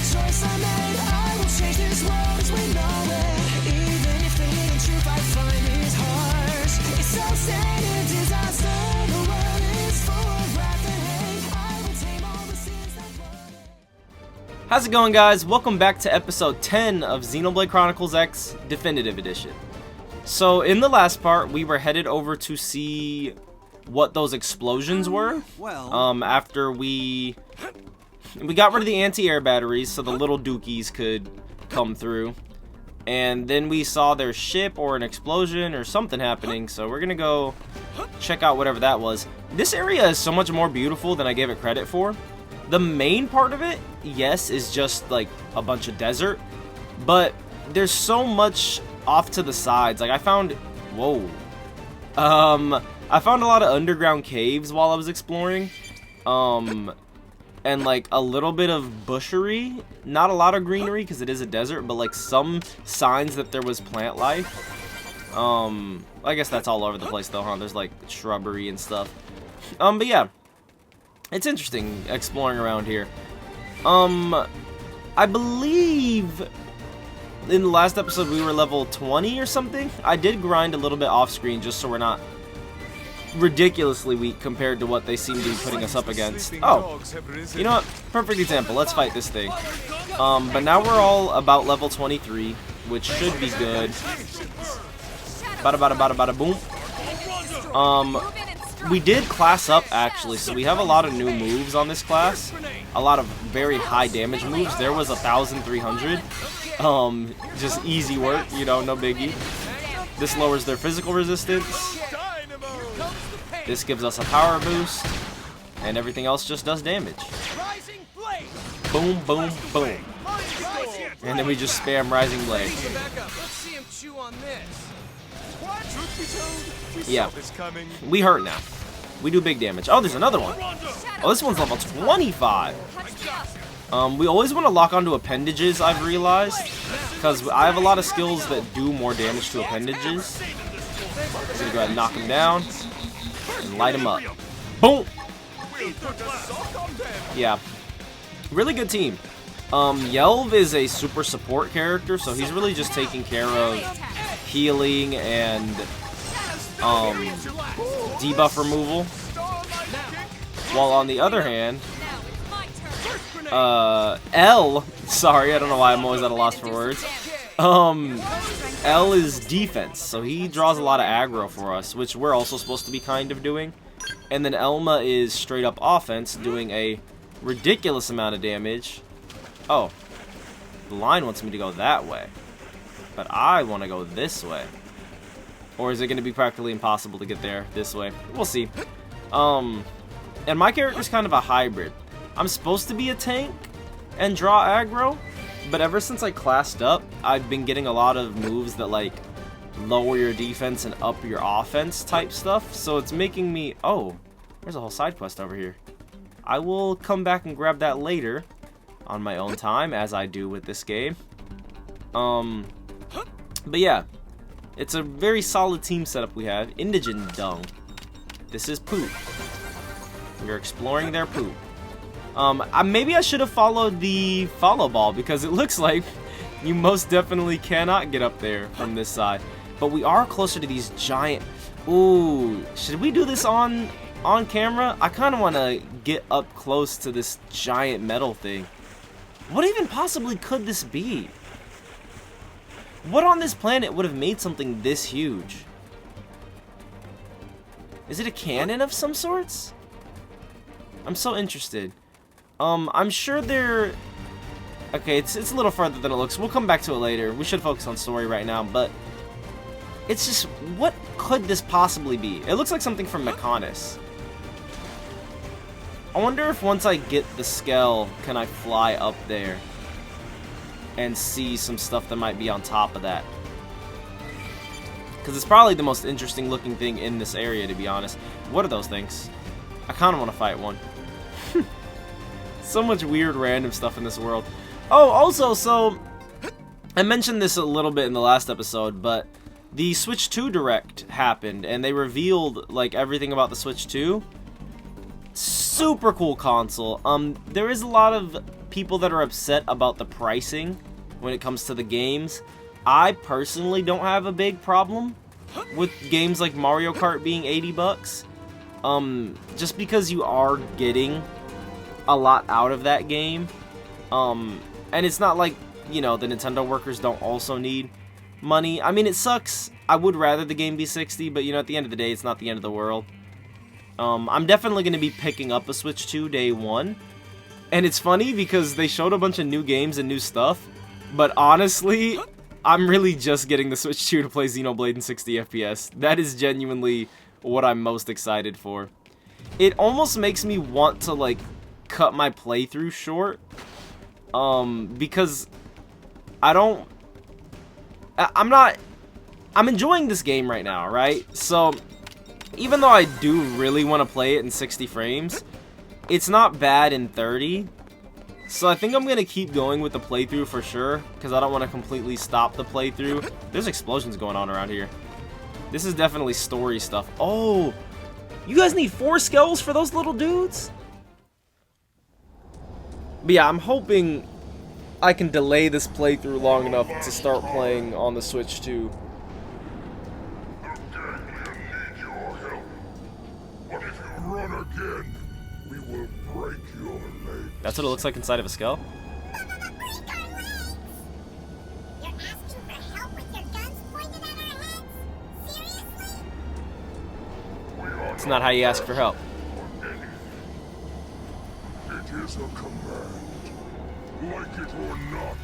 choice I made, I will change this world as we know it. Even if the hidden truth I find is harsh, it's so sad and disaster. The world is full of wrath and hate. I will tame all the sins that flood it. How's it going, guys? Welcome back to episode 10 of Xenoblade Chronicles X Definitive Edition. So in the last part, we were headed over to see what those explosions were. After we got rid of the anti-air batteries so the little dookies could come through. And then we saw their ship or an explosion or something happening, so we're gonna go check out whatever that was. This area is so much more beautiful than I gave it credit for. The main part of it, yes, is just like a bunch of desert, but there's so much off to the sides. Like I found, I found a lot of underground caves while I was exploring, and like a little bit of bushery, not a lot of greenery because it is a desert, but like some signs that there was plant life. I guess that's all over the place though, huh? There's like shrubbery and stuff. But yeah, it's interesting exploring around here. I believe in the last episode we were level 20 or something. I did grind a little bit off screen just so we're not ridiculously weak compared to what they seem to be putting us up against. Oh, you know what? Perfect example. Let's fight this thing. But now we're all about level 23, which should be good. Bada bada bada bada boom. We did class up actually, so we have a lot of new moves on this class. A lot of very high damage moves. There was 1,300. Just easy work, you know, no biggie. This lowers their physical resistance. This gives us a power boost, and everything else just does damage. Boom, boom, boom. And then we just spam Rising Blade. Yeah, we hurt now. We do big damage. Oh, there's another one. Oh, this one's level 25. We always want to lock onto appendages, I've realized, because I have a lot of skills that do more damage to appendages. I'm gonna go ahead and knock him down and light him up. Boom! Yeah, really good team. Yelv is a super support character, so he's really just taking care of healing and debuff removal. While on the other hand, L, sorry, I don't know why I'm always at a loss for words. L is defense, so he draws a lot of aggro for us, which we're also supposed to be kind of doing. And then Elma is straight up offense, doing a ridiculous amount of damage. Oh, the line wants me to go that way, but I want to go this way. Or is it going to be practically impossible to get there this way? We'll see. And my character's kind of a hybrid. I'm supposed to be a tank and draw aggro, but ever since I classed up, I've been getting a lot of moves that like lower your defense and up your offense type stuff. So it's making me... Oh, there's a whole side quest over here. I will come back and grab that later on my own time, as I do with this game. But yeah, it's a very solid team setup we have. Indigent dung. This is poop. We're exploring their poop. Maybe I should have followed the follow ball, because it looks like you most definitely cannot get up there from this side. But we are closer to these giant... Ooh, should we do this on camera? I kind of want to get up close to this giant metal thing. What even possibly could this be? What on this planet would have made something this huge? Is it a cannon of some sorts? I'm so interested. I'm sure they're... Okay, it's a little farther than it looks. We'll come back to it later. We should focus on story right now, but... It's just... What could this possibly be? It looks like something from Mechonis. I wonder if once I get the Skell, can I fly up there and see some stuff that might be on top of that. Because it's probably the most interesting looking thing in this area, to be honest. What are those things? I kind of want to fight one. So much weird random stuff in this world. Oh, also, so I mentioned this a little bit in the last episode, but the Switch 2 Direct happened, and they revealed like everything about the Switch 2. Super cool console. There is a lot of people that are upset about the pricing when it comes to the games. I personally don't have a big problem with games like Mario Kart being $80. Just because you are getting a lot out of that game. And it's not like, you know, the Nintendo workers don't also need money. I mean, it sucks. I would rather the game be 60, but you know, at the end of the day, it's not the end of the world. I'm definitely going to be picking up a Switch 2 day one. And it's funny because they showed a bunch of new games and new stuff, but honestly, I'm really just getting the Switch 2 to play Xenoblade in 60 FPS. That is genuinely what I'm most excited for. It almost makes me want to, like, cut my playthrough short. Because I'm enjoying this game right now, right? So, even though I do really want to play it in 60 frames, it's not bad in 30. So I think I'm going to keep going with the playthrough for sure, because I don't want to completely stop the playthrough. There's explosions going on around here. This is definitely story stuff. Oh, you guys need 4 skulls for those little dudes? But yeah, I'm hoping I can delay this playthrough long enough to start playing on the Switch 2. But if you run again, we will break your legs. That's what it looks like inside of a skull. You're asking for help with your guns pointed at our heads? Seriously? It's not how you ask for help. It is a command. Like it or not,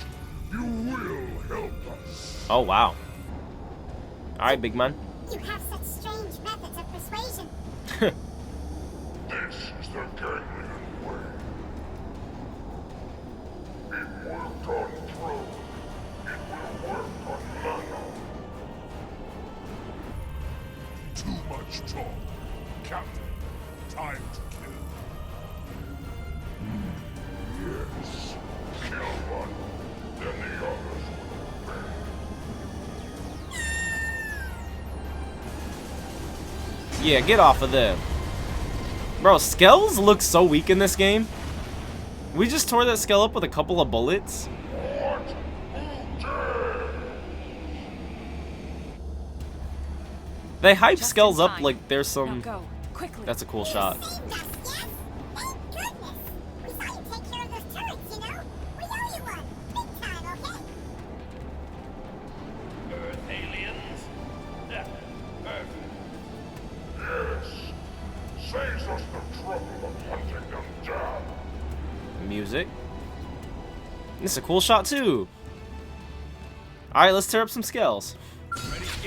you will help us. Oh, wow. Alright, big man. You have such strange methods of persuasion. This is the Ganglion way. It worked on Throne. It will work on Mono. Too much talk. Captain, time to kill. Yes. Kill one, then the others will obey. Yeah, get off of them. Bro, skells look so weak in this game. We just tore that skull up with a couple of bullets. What? Who dares? They hype Just skulls in up time. like there's Now some... go, quickly. That's a cool shot. Saved us, yes? Thank goodness. We saw you take care of those turrets, you know? We owe you one. Big time, okay? Earth aliens? Earth. Yes. Saves us the trouble of hunting them down. Music. This is a cool shot too. Alright, let's tear up some skulls.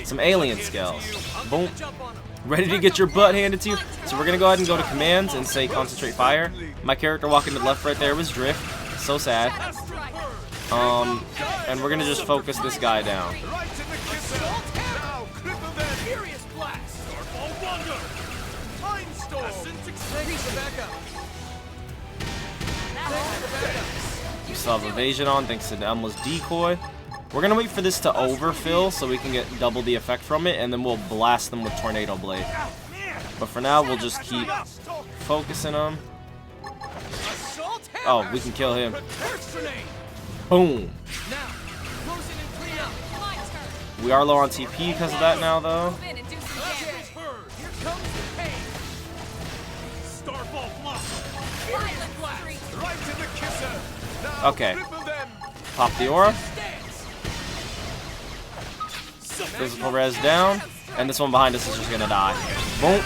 Some alien skulls. Boom. Ready to get your butt handed to you. So we're gonna go ahead and go to commands and say concentrate fire. My character walking to the left right there was drift. So sad. And we're gonna just focus this guy down. Right to the kisser! Now, cripple them! Furious blast! Starfall Wonder! Time storm! Thanks for backup! We still have evasion on thanks to Emma's decoy. We're gonna wait for this to overfill so we can get double the effect from it, and then we'll blast them with Tornado Blade. But for now, we'll just keep focusing them. Assault hammer! Oh, we can kill him. Curse grenade! Boom. Now, close in and clean out! My turn. We are low on TP because of that now, though. Move in and do some Okay, damage. heard! Here comes the pain! Starfall Blossom! Furious blast! Right to the kisser! Now, Okay. cripple them! Pop the aura. Stance! Physical res down. And this one behind us is just gonna die. Boom.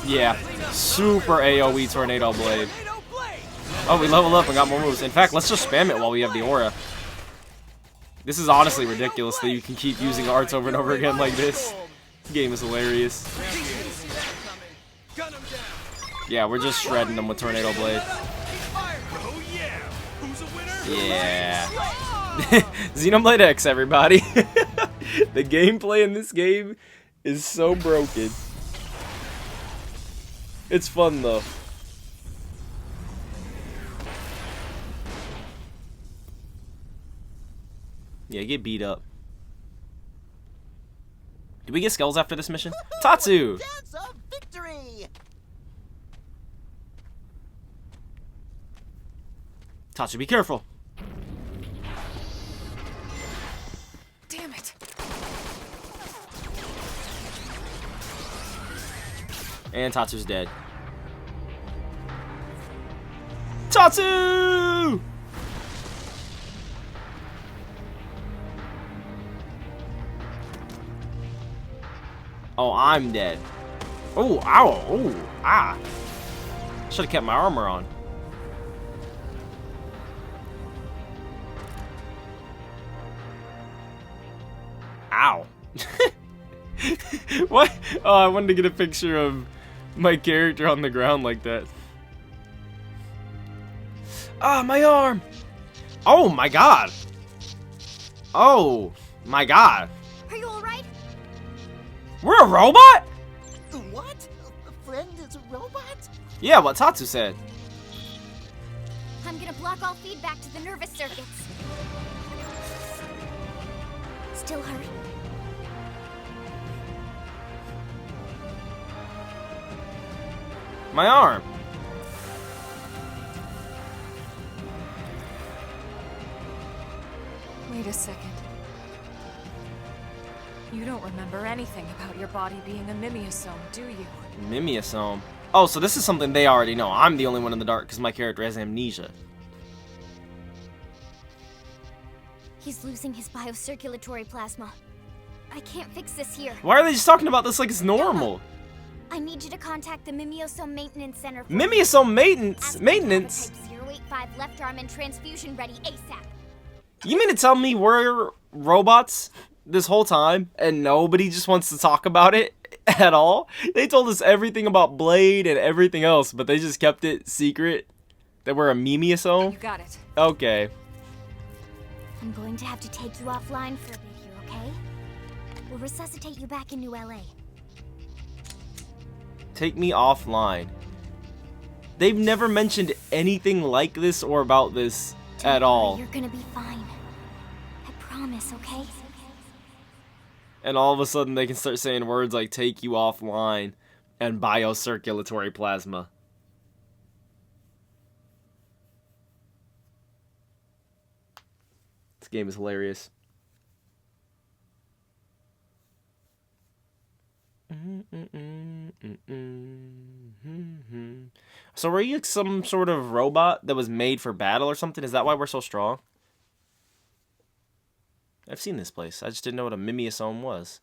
Yeah. Super AoE Tornado Blade. Tornado blade! Oh, we leveled up and got more moves. In fact, let's just spam it while we have the aura. This is honestly ridiculous that you can keep using arts over and over again like this. This game is hilarious. Gun him down! Yeah, we're just shredding them with Tornado Blade. Oh yeah! Who's a winner? Yeah. Xenoblade X, everybody. The gameplay in this game is so broken. It's fun, though. Yeah, get beat up. Do we get skulls after this mission? Tatsu! Dance of victory! Tatsu, be careful. Damn it. And Tatsu's dead. Tatsu! Oh, I'm dead. Oh, ow, oh, ah. Should have kept my armor on. Ow. What? Oh, I wanted to get a picture of my character on the ground like that. Ah, my arm! Oh my god! Oh my god! Are you alright? We're a robot? What? A friend is a robot? Yeah, what Tatsu said. I'm gonna block all feedback to the nervous circuits. Still hurt? My arm. Wait a second. You don't remember anything about your body being a Mimeosome, do you? Mimeosome. Oh, so this is something they already know. I'm the only one in the dark because my character has amnesia. He's losing his biocirculatory plasma. I can't fix this here. Why are they just talking about this like it's normal? I need you to contact the Mimeosome Maintenance Center. for Mimeosome maintenance? Ask Maintenance? Type 085 left arm and transfusion ready ASAP. You mean to tell me we're robots this whole time and nobody just wants to talk about it at all? They told us everything about Blade and everything else, but they just kept it secret that we're a Mimeosome? You got it. Okay. I'm going to have to take you offline for a bit here, okay? We'll resuscitate you back in New LA. Take me offline. They've never mentioned anything like this or about this at all. You're gonna be fine. I promise, okay? And all of a sudden they can start saying words like take you offline and biocirculatory plasma. This game is hilarious. So were you some sort of robot that was made for battle or something? Is that why we're so strong? I've seen this place. I just didn't know what a Mimeosome was.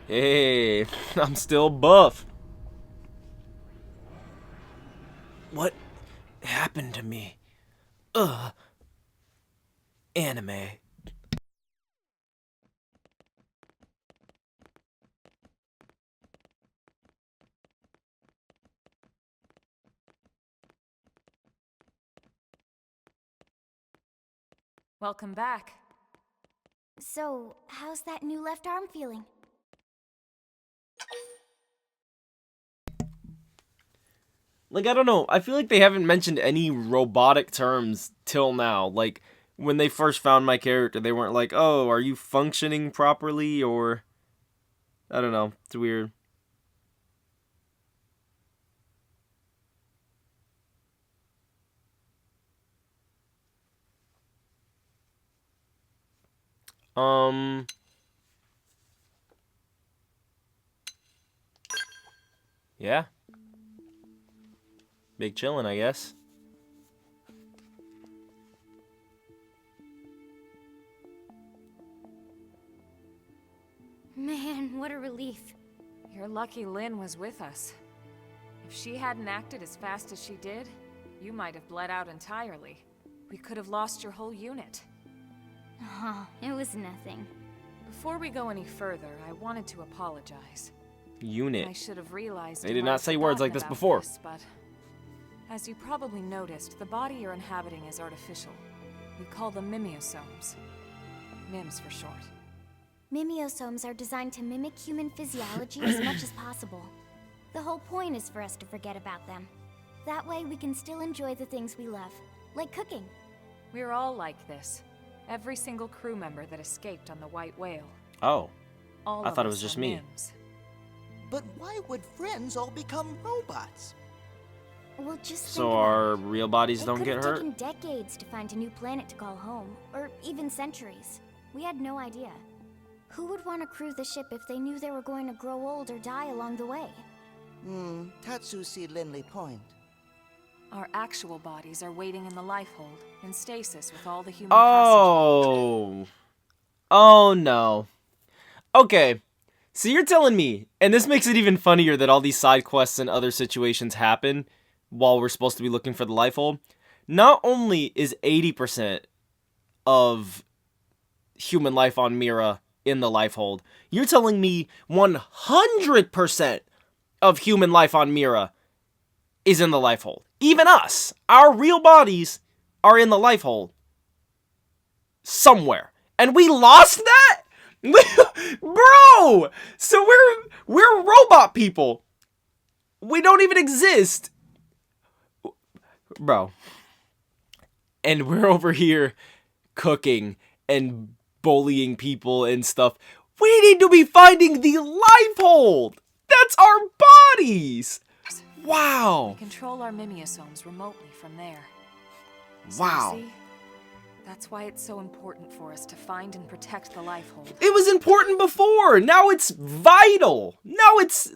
Hey, I'm still buff. What happened to me? Ugh. Anime. Welcome back. So, how's that new left arm feeling? Like, I don't know. I feel like they haven't mentioned any robotic terms till now. Like, when they first found my character, they weren't like, oh, are you functioning properly? Or, I don't know. It's weird. Yeah. Big chillin', I guess. Man, what a relief. You're lucky Lynn was with us. If she hadn't acted as fast as she did, you might have bled out entirely. We could have lost your whole unit. Oh, it was nothing. Before we go any further, I wanted to apologize. Unit. I should have realized. They you did might not have say words like forgotten this about before. this, but as you probably noticed, the body you're inhabiting is artificial. We call them Mimeosomes. Mims for short. Mimeosomes are designed to mimic human physiology as much as possible. The whole point is for us to forget about them. That way we can still enjoy the things we love, like cooking. We're all like this. Every single crew member that escaped on the White Whale. Oh. All I of thought it us was just are me. Mims. But why would friends all become robots? Well, just So think our about it. real bodies It don't could get have hurt? taken decades to find a new planet to call home, or even centuries. We had no idea. Who would want to crew the ship if they knew they were going to grow old or die along the way? Tatsushi Linley Point. Our actual bodies are waiting in the lifehold, in stasis with all the human passengers. Oh. Oh no. Okay. So you're telling me, and this makes it even funnier that all these side quests and other situations happen while we're supposed to be looking for the lifehold. Not only is 80% of human life on Mira in the lifehold, you're telling me 100% of human life on Mira is in the lifehold. Even us, our real bodies are in the lifehold somewhere. And we lost that? Bro! So we're robot people. We don't even exist. Bro. And we're over here cooking and bullying people and stuff. We need to be finding the lifehold. That's our bodies. Wow. We control our Mimeosomes remotely from there. Wow. See? That's why it's so important for us to find and protect the lifehold. It was important before. Now it's vital. Now it's...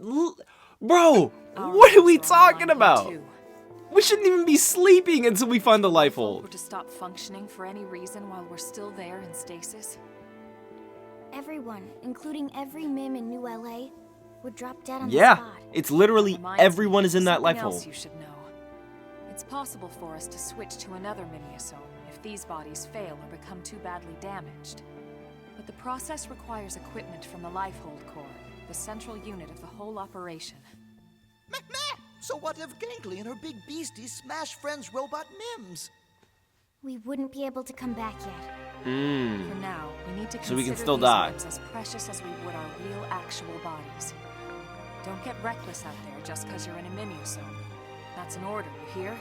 Bro, what are we talking about? We shouldn't even be sleeping until we find the We're lifehold. to stop functioning for any reason while we're still there in stasis. Everyone, including every Mim in New LA, would drop dead on the Yeah, spot. it's literally Reminds me everyone is in that something else lifehold. you should know. It's possible for us to switch to another Mimeosome if these bodies fail or become too badly damaged. But the process requires equipment from the Lifehold Core, the central unit of the whole operation. Meh! So what if Gangly and her big beasties smash friends' robot Mims? We wouldn't be able to come back yet. For now, we need to So we can consider still these die. limbs as precious as we would our real, actual bodies. Don't get reckless out there just because you're in a Mimeosome. That's an order, you hear?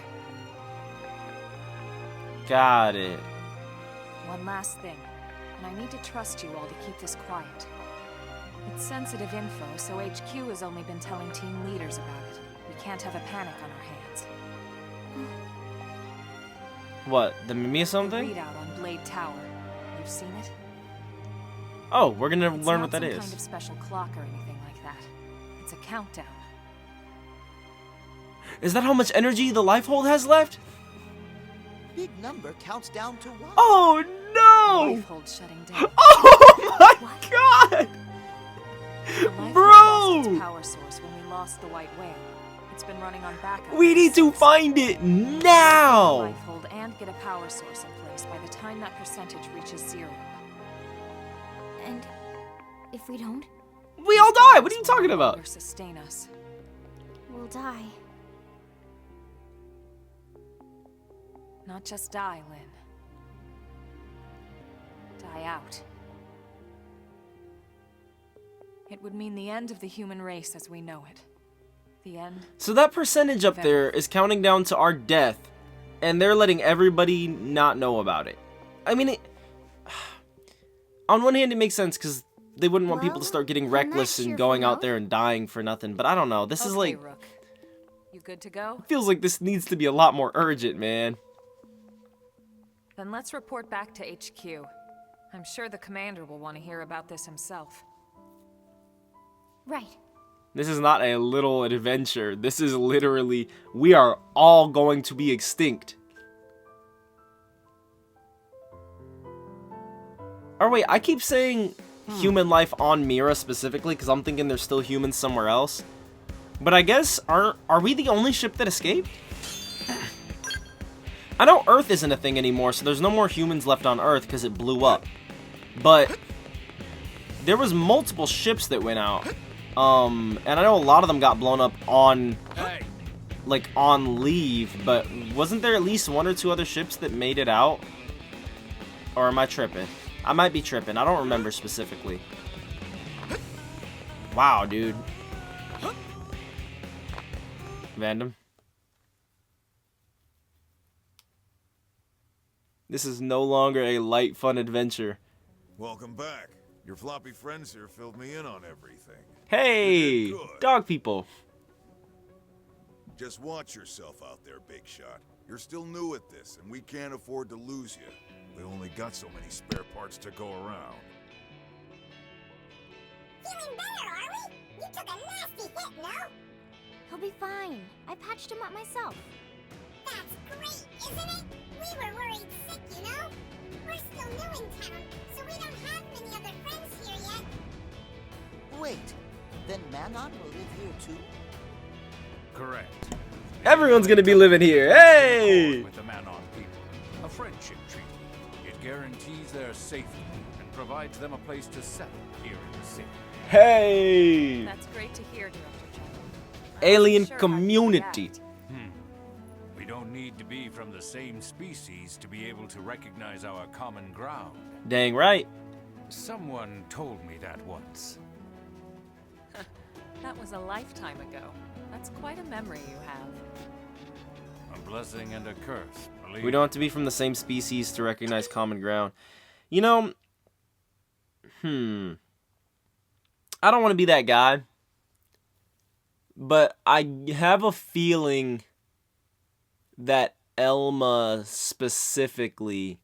Got it. One last thing, and I need to trust you all to keep this quiet. It's sensitive info, so HQ has only been telling team leaders about it. We can't have a panic on our hands. What, the Mimeosome thing? Readout on Blade Tower. You've seen it? Oh, we're gonna It's learn not what that some is. kind of special clock or anything like that. It's a countdown. Is that how much energy the lifehold has left? Big number counts down to one. Oh no! Lifehold's shutting down. Oh my god! The Lifehold Bro! lost its power source when we lost the White Whale. It's been running on backup. We ever need to since. find it The now! Lifehold and get a power source in place by the time that percentage reaches 0. And if we don't, We all die! What are you talking Or about? sustain us. we'll die. Not just die, Lynn. Die out. It would mean the end of the human race as we know it. The end. So that percentage up there is counting down to our death, and they're letting everybody not know about it. I mean, on one hand it makes sense because they wouldn't want people to Well, start getting on reckless that and cheerful going out note- there and dying for nothing, but I don't know. This is Okay, like, Rook. You good to go? feels like this needs to be a lot more urgent, man. Then let's report back to HQ. I'm sure the commander will want to hear about this himself. Right. This is not a little adventure. This is literally, we are all going to be extinct. Or wait, I keep saying human life on Mira specifically because I'm thinking there's still humans somewhere else. But I guess, are we the only ship that escaped? I know Earth isn't a thing anymore, so there's no more humans left on Earth because it blew up. But there was multiple ships that went out. And I know a lot of them got blown up on, like, on leave, but wasn't there at least one or two other ships that made it out? Or am I tripping? I might be tripping. I don't remember specifically. Wow, dude. Vandom. This is no longer a light, fun adventure. Welcome back. Your floppy friends here filled me in on everything. Hey, Good. dog people. Just watch yourself out there, Big Shot. You're still new at this, and we can't afford to lose you. We only got so many spare parts to go around. Feeling better, are we? You took a nasty hit, no? He'll be fine. I patched him up myself. That's great, isn't it? We were worried sick, you know? We're still new in town, so we don't have many other friends here yet. Wait, then Manon will live here too? Correct. Everyone's gonna be living here. Hey! With the Manon people. A friendship treaty. It guarantees their safety and provides them a place to settle here in the city. Hey! That's great to hear, Director General. Alien Sure how you community. react. We don't need to be from the same species to be able to recognize our common ground. Dang right. Someone told me that once. That was a lifetime ago. That's quite a memory you have. A blessing and a curse. Believe We don't have to be from the same species to recognize common ground. You know, I don't want to be that guy, but I have a feeling that Elma specifically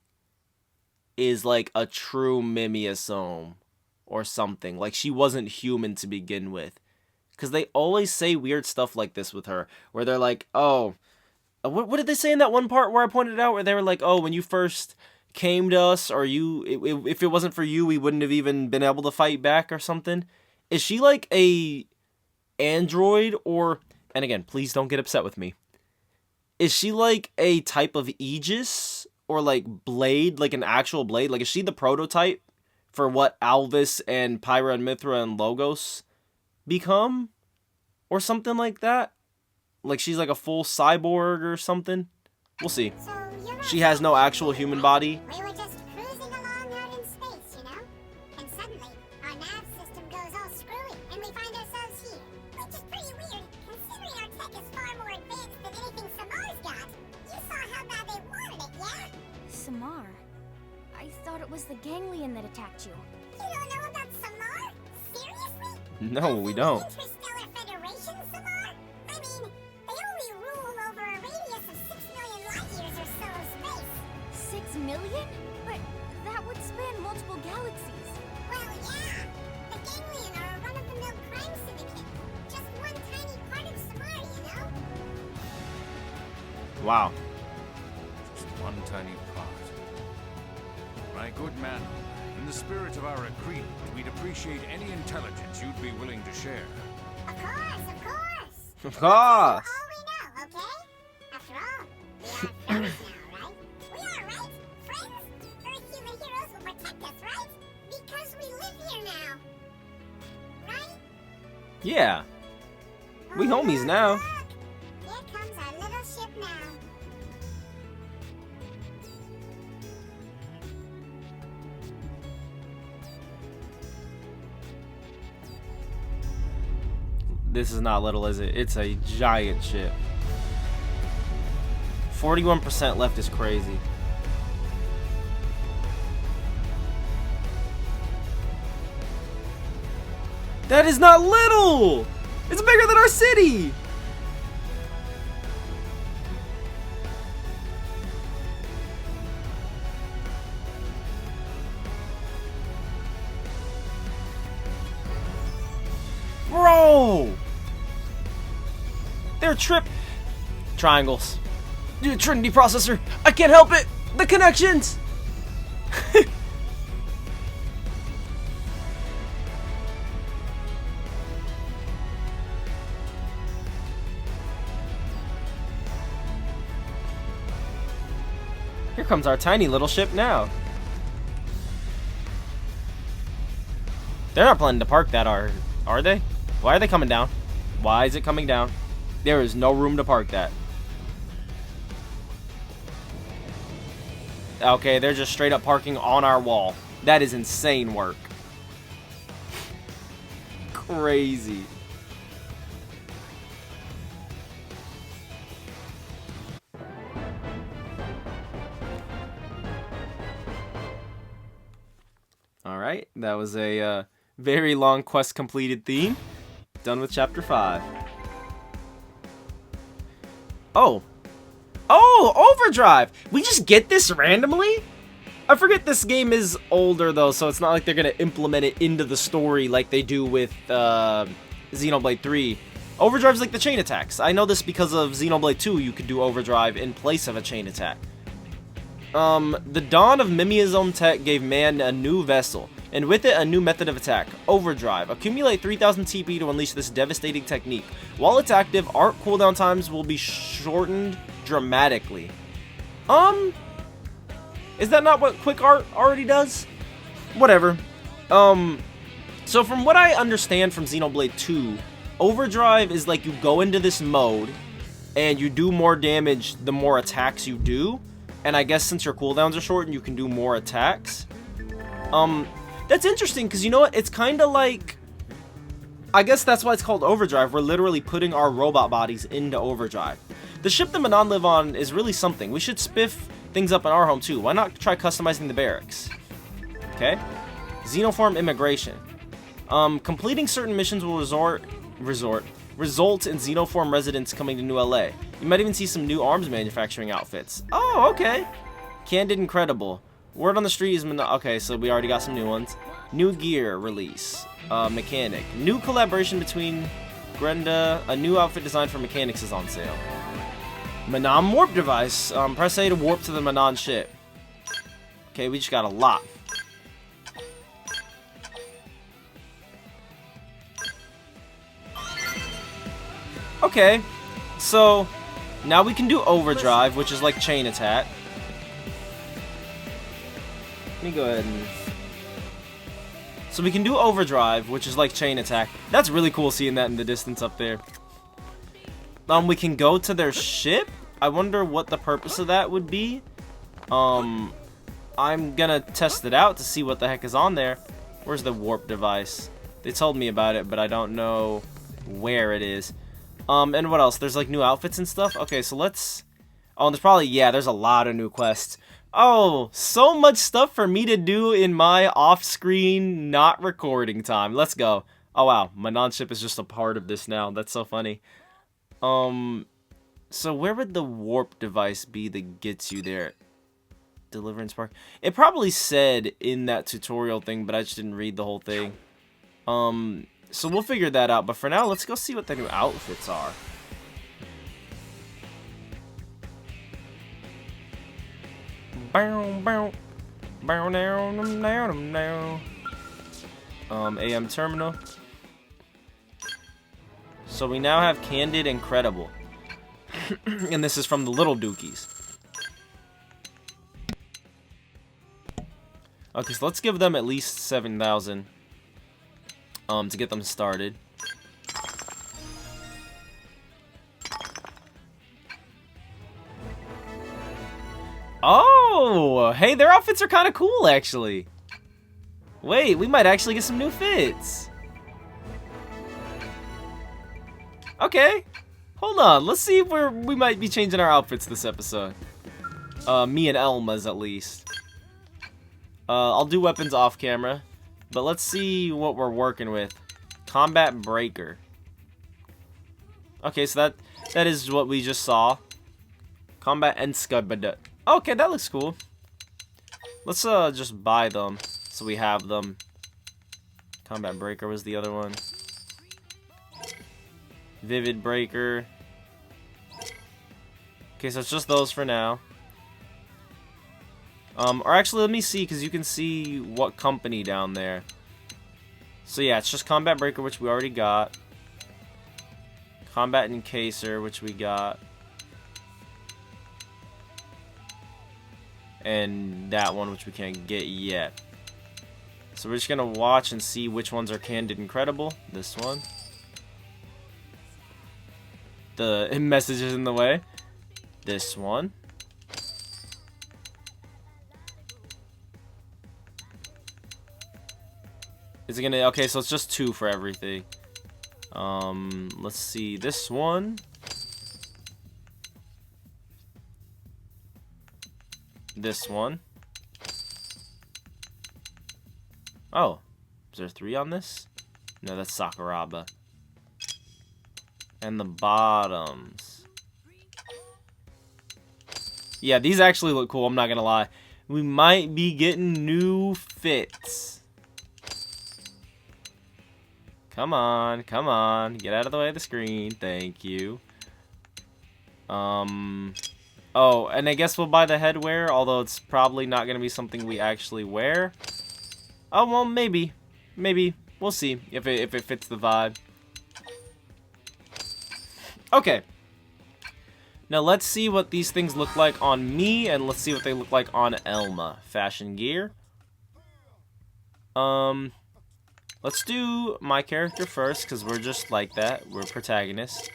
is like a true Mimeosome or something. Like she wasn't human to begin with. Because they always say weird stuff like this with her, where they're like, oh, what did they say in that one part where I pointed it out, where they were like, oh, when you first came to us, or if it wasn't for you, we wouldn't have even been able to fight back or something. Is she like a android, or, and again, please don't get upset with me, is she like a type of Aegis, or like blade, like an actual blade? Like, is she the prototype for what Alvis and Pyra and Mithra and Logos become, or something like that? Like she's like a full cyborg or something. We'll see. So you're not She has no actual human body. We were just cruising along out in space, you know? And suddenly, our nav system goes all screwy, and we find ourselves here. Which is pretty weird, considering our tech is far more advanced than anything Samar's got. You saw how bad they wanted it, yeah? Samar? I thought it was the ganglion that attacked you. You don't know about Samar? Seriously? No, we don't. Interstellar Federation, Samar? I mean, they only rule over a radius of 6 million light years or so of space. 6 million? But that would span multiple galaxies. Well, yeah. The ganglion are a run-of-the-mill crime syndicate. Just one tiny part of Samar, you know? Wow. Just one tiny part. My good man, in the spirit of our agreement, we'd appreciate any intelligence you'd be willing to share. Of course, of course. Of course. All we know, okay? After all, we are friends now, right? We are, right? Friends? Earth human heroes will protect us, right? Because we live here now. Right? Yeah. We homies now. Look, here comes our little ship now. This is not little, is it? It's a giant ship. 41% left is crazy. That is not little! It's bigger than our city! Bro! They're triangles. Dude, Trinity processor. I can't help it. The connections. Here comes our tiny little ship now. They're not planning to park that, are they? Why are they coming down? Why is it coming down? There is no room to park that. Okay, they're just straight up parking on our wall. That is insane work. Crazy. Alright, that was a very long quest completed theme. Done with chapter 5. Oh! Oh! Overdrive! We just get this randomly? I forget this game is older though, so it's not like they're gonna implement it into the story like they do with Xenoblade 3. Overdrive's like the chain attacks. I know this because of Xenoblade 2, you could do overdrive in place of a chain attack. The dawn of Mimeosome tech gave man a new vessel, and with it a new method of attack, overdrive. Accumulate 3000 TP to unleash this devastating technique. While it's active, art cooldown times will be shortened dramatically. Is that not what quick art already does? Whatever. So from what I understand from Xenoblade 2, overdrive is like you go into this mode, and you do more damage the more attacks you do. And I guess since your cooldowns are shortened, you can do more attacks. That's interesting, because you know what? It's kind of like... I guess that's why it's called overdrive. We're literally putting our robot bodies into overdrive. The ship that Manon live on is really something. We should spiff things up in our home too. Why not try customizing the barracks? Okay. Xenoform immigration. Completing certain missions will result in Xenoform residents coming to New LA. You might even see some new arms manufacturing outfits. Oh, okay. Candid Incredible. Word on the street is... Okay, so we already got some new ones. New gear release. Mechanic. New collaboration between Grenda. A new outfit designed for mechanics is on sale. Manon warp device. Press A to warp to the Manon ship. Okay, we just got a lot. Okay, so now we can do overdrive, which is like chain attack. Let me go ahead and... So we can do overdrive, which is like chain attack. That's really cool seeing that in the distance up there. We can go to their ship. I wonder what the purpose of that would be. I'm gonna test it out to see what the heck is on there. Where's the warp device? They told me about it, but I don't know where it is. And what else? There's like new outfits and stuff. Okay, so let's... Oh, there's probably... Yeah, there's a lot of new quests. Oh, so much stuff for me to do in my off-screen, not recording time. Let's go. Oh, wow. Manon ship is just a part of this now. That's so funny. So where would the warp device be that gets you there? Deliverance Park. It probably said in that tutorial thing, but I just didn't read the whole thing. So we'll figure that out. But for now, let's go see what the new outfits are. AM terminal. So we now have Candid Incredible. And this is from the Little Dookies. Okay, so let's give them at least 7,000 to get them started. Oh, hey, their outfits are kind of cool, actually. Wait, we might actually get some new fits. Okay, hold on. Let's see where we might be changing our outfits this episode. Me and Elma's, at least. I'll do weapons off camera, but let's see what we're working with. Combat Breaker. Okay, so that is what we just saw. Combat and Scud. Okay, that looks cool. Let's just buy them so we have them. Combat Breaker was the other one. Vivid Breaker. Okay, so it's just those for now. Or actually, let me see, because you can see what company down there. So yeah, it's just Combat Breaker, which we already got. Combat Encaser, which we got. And that one, which we can't get yet. So we're just gonna watch and see which ones are Candid Incredible. This one. The message is in the way. This one. Is it gonna... Okay, so it's just 2 for everything. Let's see. This one. This one. Oh. Is there 3 on this? No, that's Sakuraba. And the bottoms. Yeah, these actually look cool, I'm not gonna lie. We might be getting new fits. Come on, come on. Get out of the way of the screen. Thank you. Oh, and I guess we'll buy the headwear, although it's probably not gonna be something we actually wear. Oh, well, maybe. Maybe. We'll see if it fits the vibe. Okay. Now let's see what these things look like on me, and let's see what they look like on Elma. Fashion gear. Let's do my character first, because we're just like that. We're protagonists.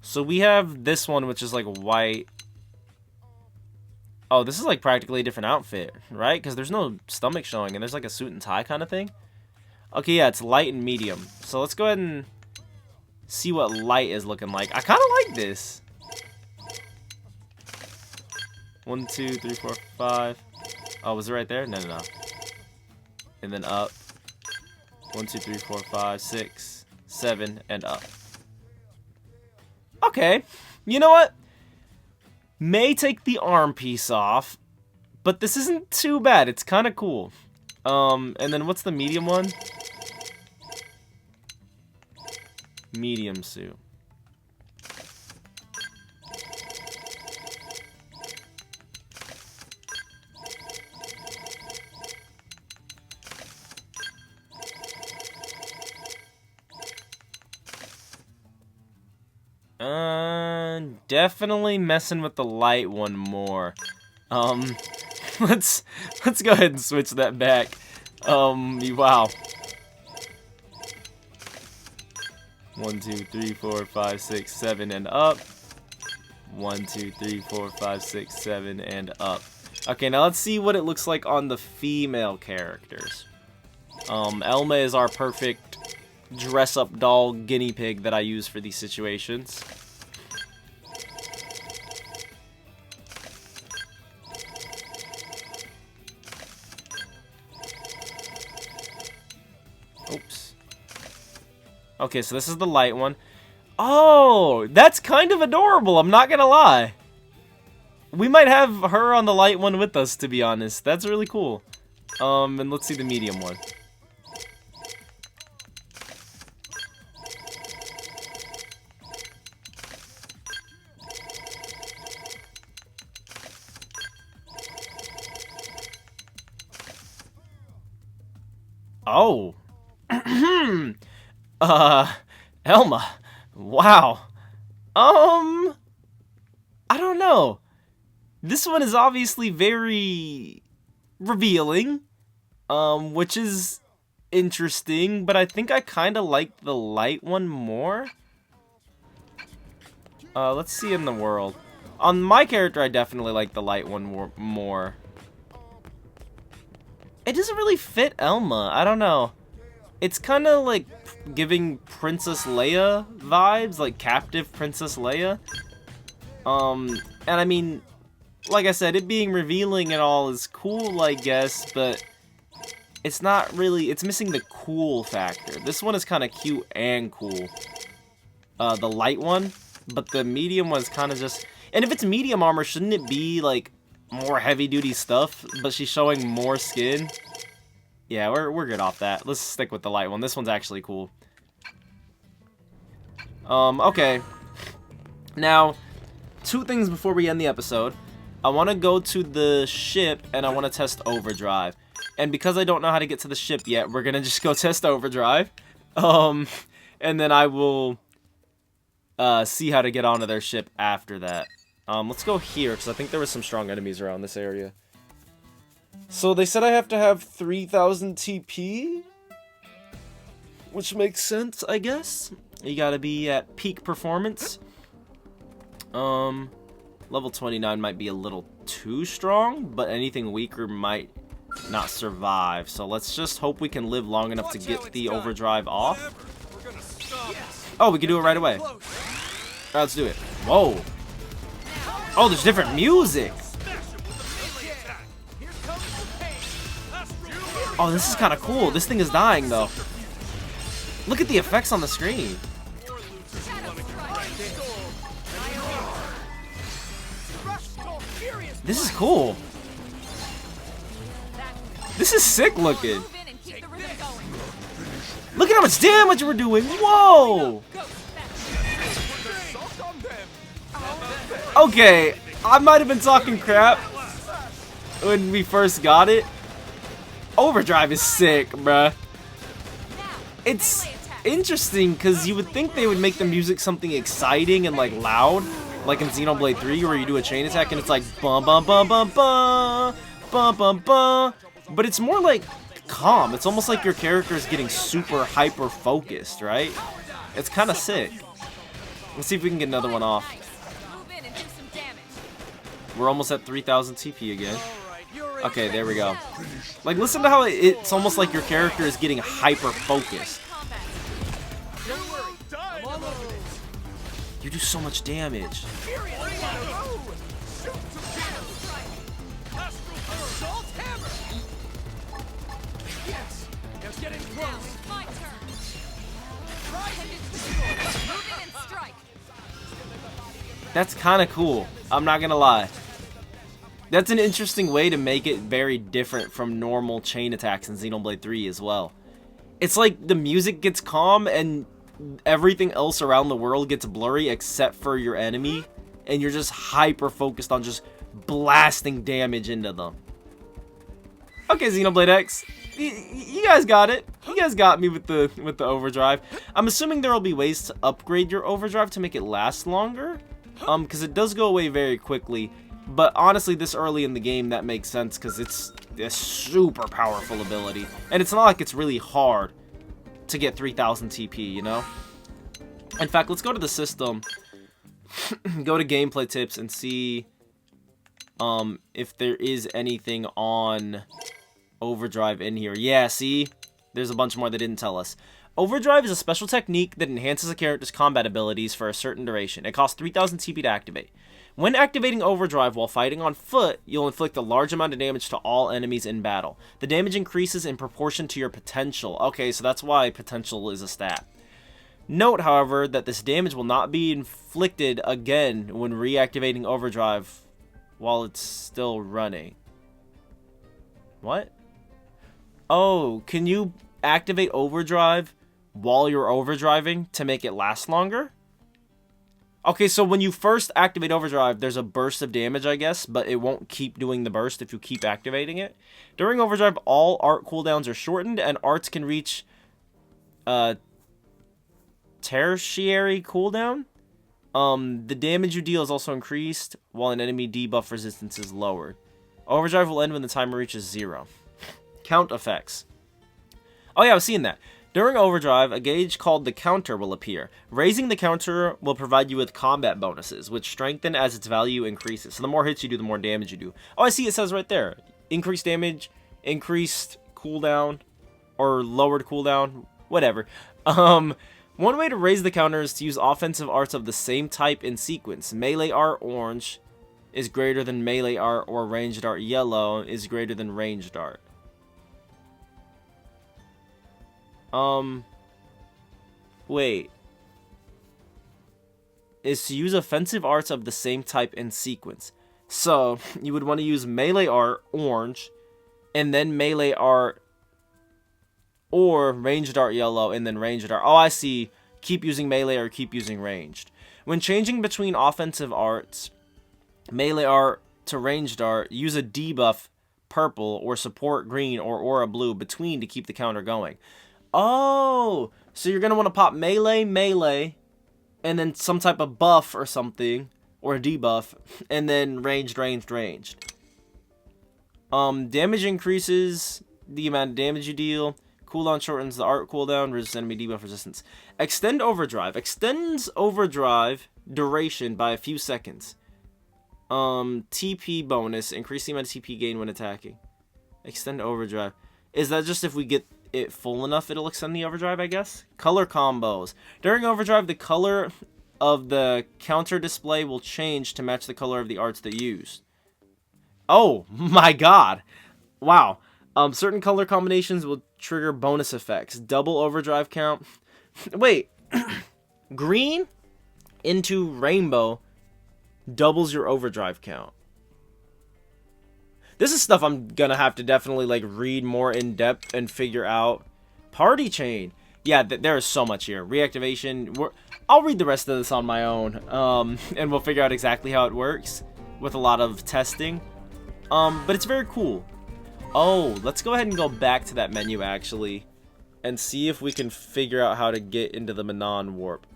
So we have this one, which is like white. Oh, this is like practically a different outfit, right? Because there's no stomach showing, and there's like a suit and tie kind of thing. Okay, yeah, it's light and medium. So let's go ahead and see what light is looking like. I kind of like this. 1, 2, 3, 4, 5. Oh, was it right there? No, no, no. And then up. 1, 2, 3, 4, 5, 6, 7, and up. Okay. You know what? May take the arm piece off, but this isn't too bad. It's kind of cool. And then what's the medium one? Medium suit. Definitely messing with the light one more. Let's go ahead and switch that back. Wow. 1, 2, 3, 4, 5, 6, 7, and up. 1, 2, 3, 4, 5, 6, 7, and up. Okay, now let's see what it looks like on the female characters. Elma is our perfect dress-up doll guinea pig that I use for these situations. Oops. Okay, so this is the light one. Oh, that's kind of adorable, I'm not gonna lie. We might have her on the light one with us, to be honest. That's really cool. And let's see the medium one. Oh. Elma. Wow. I don't know. This one is obviously very revealing, which is interesting, but I think I kind of like the light one more. Let's see in the world. On my character, I definitely like the light one more. It doesn't really fit Elma. I don't know. It's kind of like giving Princess Leia vibes, like captive Princess Leia. And I mean, like I said, it being revealing and all is cool, I guess, but it's not really, it's missing the cool factor. This one is kind of cute and cool. The light one, but the medium one's kind of just, and if it's medium armor, shouldn't it be like more heavy-duty stuff, but she's showing more skin? Yeah, we're good off that. Let's stick with the light one. This one's actually cool. Okay. Now, 2 things before we end the episode. I want to go to the ship, and I want to test Overdrive. And because I don't know how to get to the ship yet, we're going to just go test Overdrive. And then I will see how to get onto their ship after that. Let's go here, because I think there were some strong enemies around this area. So they said I have to have 3000 TP, which makes sense, I guess. You gotta be at peak performance. Level 29 might be a little too strong, but anything weaker might not survive. So let's just hope we can live long enough to get the overdrive off. Oh, we can do it right away. Alright, let's do it. Whoa. Oh, there's different music. Oh, this is kind of cool. This thing is dying, though. Look at the effects on the screen. This is cool. This is sick looking. Look at how much damage we're doing. Whoa. Okay, I might have been talking crap when we first got it. Overdrive is sick, bruh. It's interesting because you would think they would make the music something exciting and like loud, like in Xenoblade 3 where you do a chain attack and it's like bum bum bum bum bum bum bum bum. But it's more like calm. It's almost like your character is getting super hyper focused, right? It's kind of sick. Let's see if we can get another one off. We're almost at 3,000 TP again. Okay, there we go. Like, listen to how it's almost like your character is getting hyper focused. You do so much damage. That's kind of cool. I'm not gonna lie. That's an interesting way to make it very different from normal chain attacks in Xenoblade 3 as well. It's like the music gets calm and everything else around the world gets blurry except for your enemy, and you're just hyper focused on just blasting damage into them. Okay, Xenoblade X, you guys got it. You guys got me with the overdrive. I'm assuming there will be ways to upgrade your overdrive to make it last longer, because it does go away very quickly. But honestly, this early in the game, that makes sense because it's a super powerful ability. And it's not like it's really hard to get 3,000 TP, you know? In fact, let's go to the system, go to gameplay tips, and see if there is anything on overdrive in here. Yeah, see? There's a bunch more that didn't tell us. Overdrive is a special technique that enhances a character's combat abilities for a certain duration. It costs 3,000 TP to activate. When activating Overdrive while fighting on foot, you'll inflict a large amount of damage to all enemies in battle. The damage increases in proportion to your potential. Okay, so that's why potential is a stat. Note, however, that this damage will not be inflicted again when reactivating Overdrive while it's still running. What? Oh, can you activate Overdrive while you're overdriving to make it last longer? Okay, so when you first activate Overdrive, there's a burst of damage, I guess, but it won't keep doing the burst if you keep activating it. During Overdrive, all art cooldowns are shortened, and arts can reach tertiary cooldown. The damage you deal is also increased, while an enemy debuff resistance is lowered. Overdrive will end when the timer reaches 0. Count effects. Oh yeah, I was seeing that. During Overdrive, a gauge called the counter will appear. Raising the counter will provide you with combat bonuses, which strengthen as its value increases. So the more hits you do, the more damage you do. Oh, I see it says right there. Increased damage, increased cooldown, or lowered cooldown, whatever. One way to raise the counter is to use offensive arts of the same type in sequence. Melee art orange is greater than melee art, or ranged art yellow is greater than ranged art. Wait. Is to use offensive arts of the same type in sequence. So, you would want to use melee art, orange, and then melee art, or ranged art, yellow, and then ranged art. Oh, I see. Keep using melee or keep using ranged. When changing between offensive arts, melee art to ranged art, use a debuff, purple, or support green, or aura blue between to keep the counter going. Oh, so you're going to want to pop melee, and then some type of buff or something, or a debuff, and then ranged. Damage increases the amount of damage you deal. Cooldown shortens the art cooldown, reduces enemy debuff resistance. Extend Overdrive. Extends Overdrive duration by a few seconds. TP bonus. Increase the amount of TP gain when attacking. Extend overdrive. Is that just if we get it full enough, it'll extend the overdrive, I guess? Color combos. During overdrive, the color of the counter display will change to match the color of the arts they use. Oh my god. Wow. Certain color combinations will trigger bonus effects. Double overdrive count. Wait. Green into rainbow doubles your overdrive count. This is stuff I'm gonna have to definitely like read more in depth and figure out. Party chain. Yeah, there is so much here. Reactivation. I'll read the rest of this on my own. And we'll figure out exactly how it works with a lot of testing. But it's very cool. Oh, let's go ahead and go back to that menu actually and see if we can figure out how to get into the Manon warp.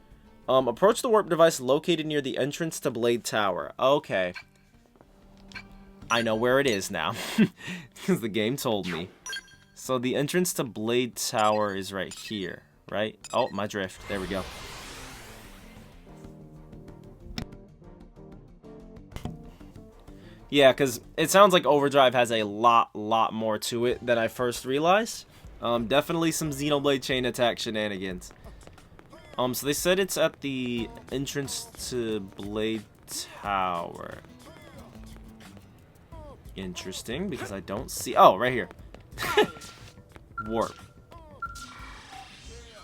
Approach the warp device located near the entrance to Blade Tower. Okay. I know where it is now, because the game told me. So the entrance to Blade Tower is right here, right? Oh, my drift. There we go. Yeah, because it sounds like Overdrive has a lot more to it than I first realized. Definitely some Xenoblade chain attack shenanigans. So they said it's at the entrance to Blade Tower. Interesting, because I don't see... Oh, right here. Warp.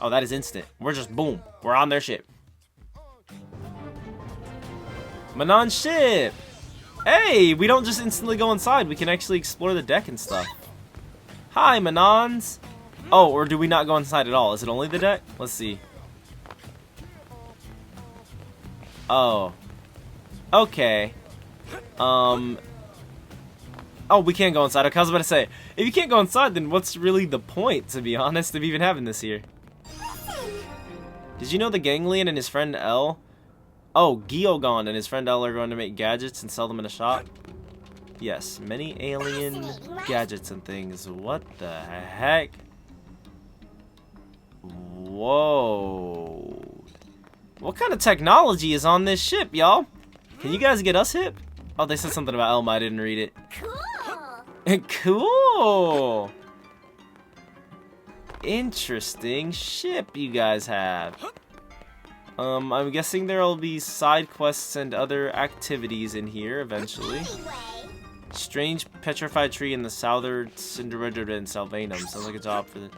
Oh, that is instant. We're just, boom. We're on their ship. Manon ship! Hey, we don't just instantly go inside. We can actually explore the deck and stuff. Hi, Manons! Oh, or do we not go inside at all? Is it only the deck? Let's see. Oh. Okay. Oh, we can't go inside. I was about to say, if you can't go inside, then what's really the point, to be honest, of even having this here? Did you know the Ganglion and his friend L? Oh, Gyogon and his friend L are going to make gadgets and sell them in a shop? Yes, many alien gadgets and things. What the heck? Whoa. What kind of technology is on this ship, y'all? Can you guys get us hip? Oh, they said something about Elma. I didn't read it. Cool. Cool. Interesting ship you guys have. I'm guessing there'll be side quests and other activities in here eventually. Strange petrified tree in the southern Cinderella and Salvanum. Sounds like a job for the...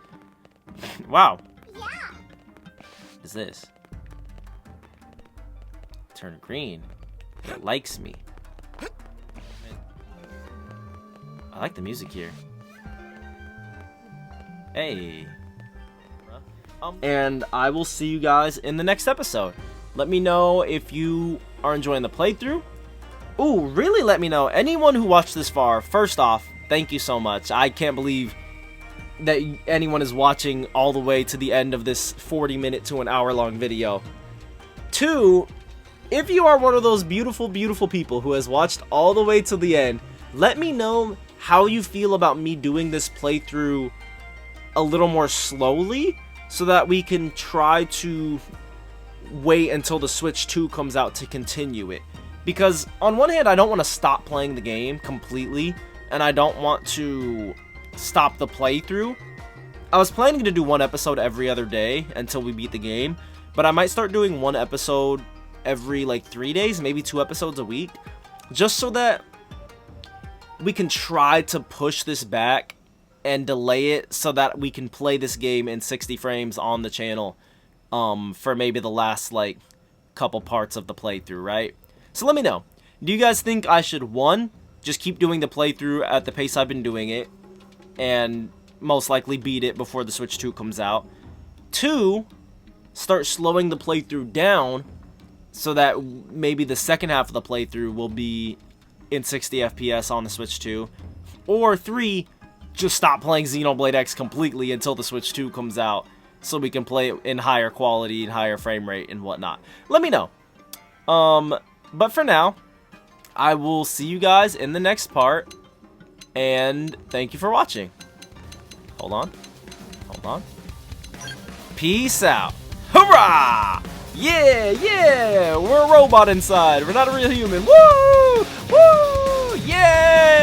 Wow. Yeah. What is this? Turn green. It likes me. I like the music here. Hey. And I will see you guys in the next episode. Let me know if you are enjoying the playthrough. Ooh, really let me know. Anyone who watched this far, first off, thank you so much. I can't believe that anyone is watching all the way to the end of this 40-minute to an hour-long video. 2, if you are one of those beautiful, beautiful people who has watched all the way to the end, let me know how you feel about me doing this playthrough a little more slowly so that we can try to wait until the Switch 2 comes out to continue it. Because on one hand, I don't want to stop playing the game completely, and I don't want to stop the playthrough. I was planning to do one episode every other day until we beat the game, but I might start doing one episode every like 3 days, maybe 2 episodes a week, just so that we can try to push this back and delay it so that we can play this game in 60 frames on the channel for maybe the last like couple parts of the playthrough, right? So let me know. Do you guys think I should, 1, just keep doing the playthrough at the pace I've been doing it and most likely beat it before the Switch 2 comes out? 2, start slowing the playthrough down so that maybe the second half of the playthrough will be in 60 FPS on the Switch 2. Or 3, just stop playing Xenoblade X completely until the Switch 2 comes out so we can play it in higher quality and higher frame rate and whatnot. Let me know. But for now, I will see you guys in the next part, and thank you for watching. Hold on. Hold on. Peace out. Hurrah! Yeah, yeah! We're a robot inside. We're not a real human. Woo! Woo! Yeah!